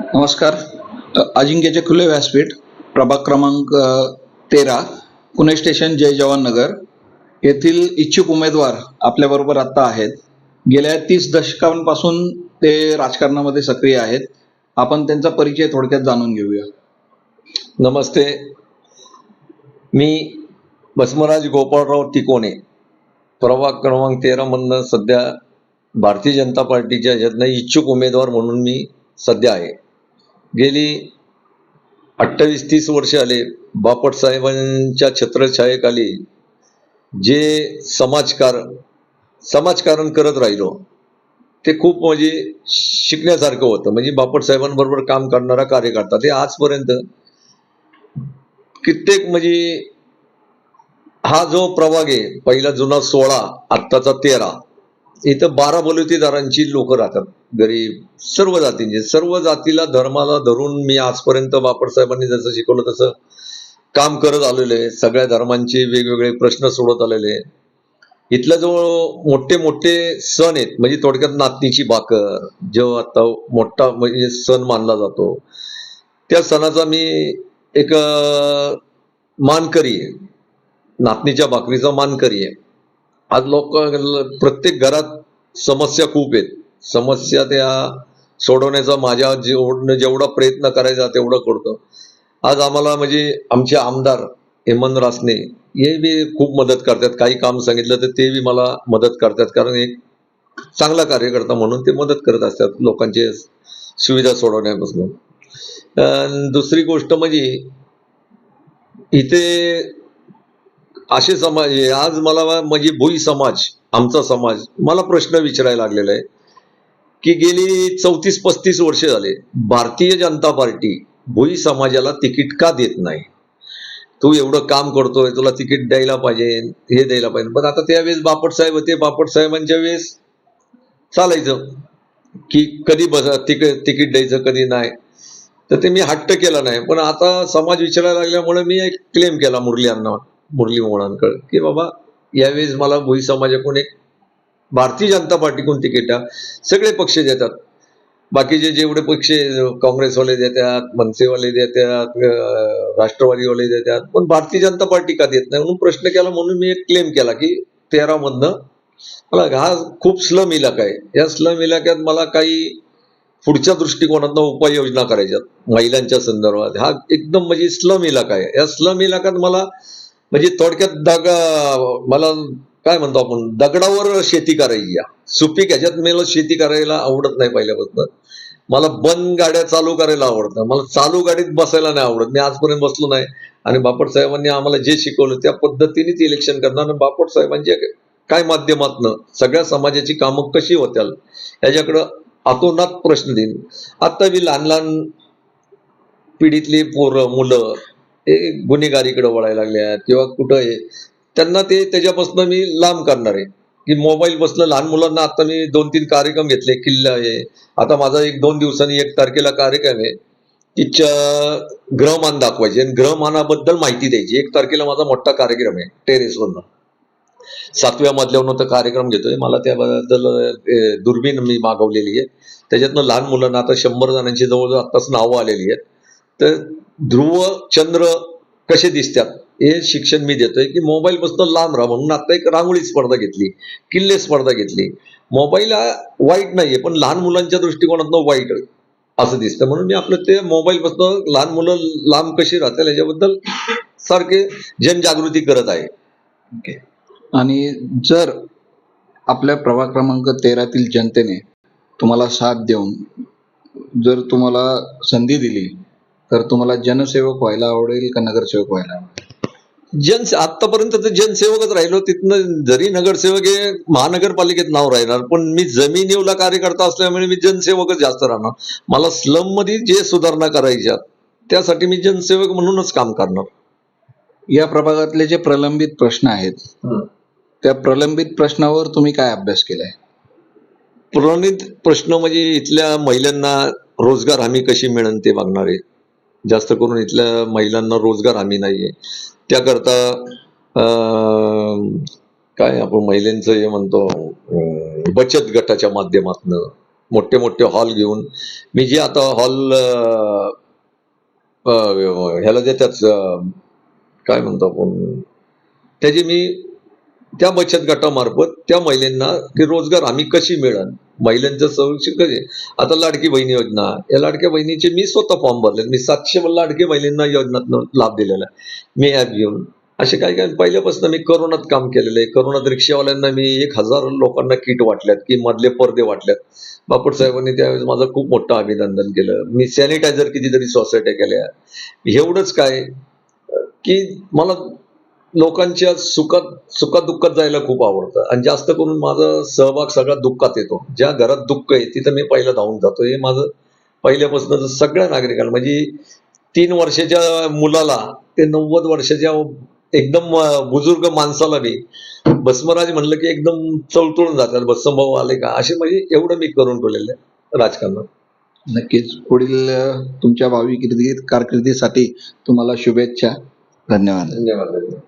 नमस्कार. अजिंक्यचे खुले व्यासपीठ, प्रभाग क्रमांक 13, पुणे स्टेशन, जय जवान नगर येथील इच्छुक उमेदवार आपल्याबरोबर आता आहेत. गेल्या 30 दशकांपासून ते राजकारणामध्ये सक्रिय आहेत. आपण त्यांचा परिचय थोडक्यात जाणून घेऊया. नमस्ते, मी बसवराज गोपाळराव तिकोणे, प्रभाग क्रमांक 13 मधनं सध्या भारतीय जनता पार्टीच्या ह्याच्यातनं इच्छुक उमेदवार म्हणून मी सध्या आहे. गेली 28-30 वर्ष आले बापट साहेबांच्या छत्रछायेखाली जे समाजकारण करत राहिलो ते खूप म्हणजे शिकण्यासारखं होतं. म्हणजे बापट साहेबांबरोबर काम करणारा कार्यकर्ता ते आजपर्यंत कित्येक म्हणजे हा जो प्रभाग आहे, पहिला जुना 16, आत्ताचा 13, इथं 12 बलुतेदारांची लोक राहतात. गरीब सर्व जातींचे, सर्व जातीला धर्माला धरून मी आजपर्यंत बापट साहेबांनी जसं शिकवलं तसं काम करत आलेलो आहे. सगळ्या धर्मांचे वेगवेगळे प्रश्न सोडत आलेले आहे. इथला जो मोठे मोठे सण आहेत, म्हणजे थोडक्यात नाचणीची भाकर जो आता मोठा म्हणजे सण मानला जातो, त्या सणाचा मी एक मानकरी आहे. नाचणीच्या भाकरीचा मानकरी आहे. आज प्रत्येक घरात समस्या खूप आहेत. समस्या त्या सोडवण्याचा माझ्या जेवढा प्रयत्न करायचा तेवढं करतो. आज आम्हाला म्हणजे आमचे आमदार हेमंत रासने हे बी खूप मदत करतात. काही काम सांगितलं तर ते बी मला मदत करतात, कारण एक चांगला कार्यकर्ता म्हणून ते मदत करत असतात लोकांचे सुविधा सोडवण्यापासून. दुसरी गोष्ट म्हणजे इथे असे समाज आहे. आज मला म्हणजे भुई समाज, आमचा समाज मला प्रश्न विचारायला लागलेला आहे की गेली 34-35 वर्ष झाले भारतीय जनता पार्टी भुई समाजाला तिकीट का देत नाही. तू एवढं काम करतोय, तुला तिकीट द्यायला पाहिजे, हे द्यायला पाहिजे. पण आता त्यावेळेस बापट साहेब होते. बापट साहेबांच्या वेळेस चालायचं की कधी तिकीट द्यायचं कधी नाही, तर ते मी हट्ट केला नाही. पण आता समाज विचारायला लागल्यामुळे मी एक क्लेम केला मुरली मोहनांकडे की बाबा यावेळेस मला भुई समाजाकडून एक भारतीय जनता पार्टीकडून तिकीट, सगळे पक्ष देतात, बाकीचे जेवढे पक्ष काँग्रेसवाले देतात, मनसेवाले देतात, राष्ट्रवादीवाले देतात, पण भारतीय जनता पार्टी का देत नाही म्हणून प्रश्न केला. म्हणून मी एक क्लेम केला की 13 मधनं मला हा खूप स्लम इलाका आहे. या स्लम इलाक्यात मला काही पुढच्या दृष्टिकोनातनं उपाययोजना करायच्यात महिलांच्या संदर्भात. हा एकदम म्हणजे स्लम इलाका आहे. या स्लम इलाक्यात मला म्हणजे थोडक्यात मला काय म्हणतो आपण, दगडावर शेती करायची, सुपीक ह्याच्यात मला शेती करायला आवडत नाही. पहिल्यापासून मला बंद गाड्या चालू करायला आवडतं, मला चालू गाडीत बसायला नाही आवडत. मी आजपर्यंत बसलो नाही. आणि बापट साहेबांनी आम्हाला जे शिकवलं त्या पद्धतीनेच इलेक्शन करणार. आणि बापट साहेबांच्या काय माध्यमातनं सगळ्या समाजाची कामं कशी होत्याल ह्याच्याकडं अतोनात प्रश्न देईन. आता बी लहान लहान पिढीतली मुलं हे गुन्हेगारीकडे वळायला लागल्या किंवा कुठं आहे, त्यांना ते त्याच्यापासून मी लांब करणार आहे की मोबाईल बसलं. लहान मुलांना आता मी 2-3 कार्यक्रम घेतले. किल्ला आहे, आता माझा 1-2 दिवसांनी 1 तारखेला कार्यक्रम आहे की ग्रहमान दाखवायचे आणि ग्रहमानाबद्दल माहिती द्यायची. 1 तारखेला माझा मोठा कार्यक्रम आहे टेरेसवरनं, 7व्या मधल्यावरनं तर कार्यक्रम घेतोय. मला त्याबद्दल दुर्बीण मी मागवलेली आहे. त्याच्यातनं लहान मुलांना आता 100 जणांची जवळजवळ आत्ताच नावं आलेली आहेत. तर ध्रुव चंद्र कसे दिसतात हे शिक्षण मी देतोय की मोबाईल पासून लांब राहा म्हणून. आता एक रांगोळी स्पर्धा घेतली, किल्ले स्पर्धा घेतली. मोबाईल हा वाईट नाहीये, पण लहान मुलांच्या दृष्टिकोनातून वाईट असं दिसतं. म्हणून मी आपलं ते मोबाईल पासून लहान मुलं लांब कशी राहतील याच्याबद्दल सारखे जनजागृती करत आहे. ओके. आणि जर आपल्या प्रभाग क्रमांक 13तील जनतेने तुम्हाला साथ देऊन जर तुम्हाला संधी दिली तर तुम्हाला जनसेवक व्हायला आवडेल का नगरसेवक व्हायला आवडेल? आतापर्यंत तर जनसेवकच राहिलो. तिथनं जरी नगरसेवक हे महानगरपालिकेत नाव राहणार, पण मी जमिनीवला कार्यकर्ता असल्यामुळे मी जनसेवकच जास्त राहणार. मला स्लम मध्ये जे सुधारणा करायच्या त्यासाठी मी जनसेवक म्हणूनच काम करणार. या प्रभागातले जे प्रलंबित प्रश्न आहेत त्या प्रलंबित प्रश्नावर तुम्ही काय अभ्यास केलाय? प्रलंबित प्रश्न म्हणजे इथल्या महिलांना रोजगार हमी कशी मिळेल ते बघणार आहे. जास्त करून इथल्या महिलांना रोजगार हमी नाहीये. त्याकरता काय आपण महिलांचं हे म्हणतो बचत गटाच्या माध्यमातून मोठे मोठे हॉल घेऊन मी जे आता हॉल ह्याला देतात काय म्हणतो आपण त्याची मी त्या बचत गटामार्फत त्या महिलांना की रोजगार हमी कशी मिळेल महिलांचं संरक्षण कसे आता लाडकी बहीण योजना या लाडक्या बहिणीचे मी स्वतः फॉर्म भरले मी 700 लाडकी बहिणींना योजनातून लाभ दिलेला आहे मी ऍप घेऊन असे काही काही पहिल्यापासून मी करोनात काम केलेलं आहे करोनात रिक्षावाल्यांना मी 1000 लोकांना किट वाटल्यात की मधले पडदे वाटल्यात बापट साहेबांनी त्यावेळेस माझं खूप मोठं अभिनंदन केलं मी सॅनिटायझर कितीतरी सोसायट्या केल्या एवढंच काय की मला लोकांच्या सुखात दुःखात जायला खूप आवडतं आणि जास्त करून माझा सहभाग सगळा दुःखात येतो ज्या घरात दुःख आहे तिथं मी पहिलं धावून जातो हे माझं पहिल्यापासून सगळ्या नागरिकांना म्हणजे 3 वर्षाच्या मुलाला ते 90 वर्षाच्या एकदम बुजुर्ग माणसाला मी भस्मराज म्हणलं की एकदम चळचळून जातात भस्मभाऊ आले का असे म्हणजे एवढं मी करून ठेवलेलं आहे राजकारणात नक्कीच पुढील तुमच्या भावी कारकिर्दीसाठी तुम्हाला शुभेच्छा. धन्यवाद. धन्यवाद.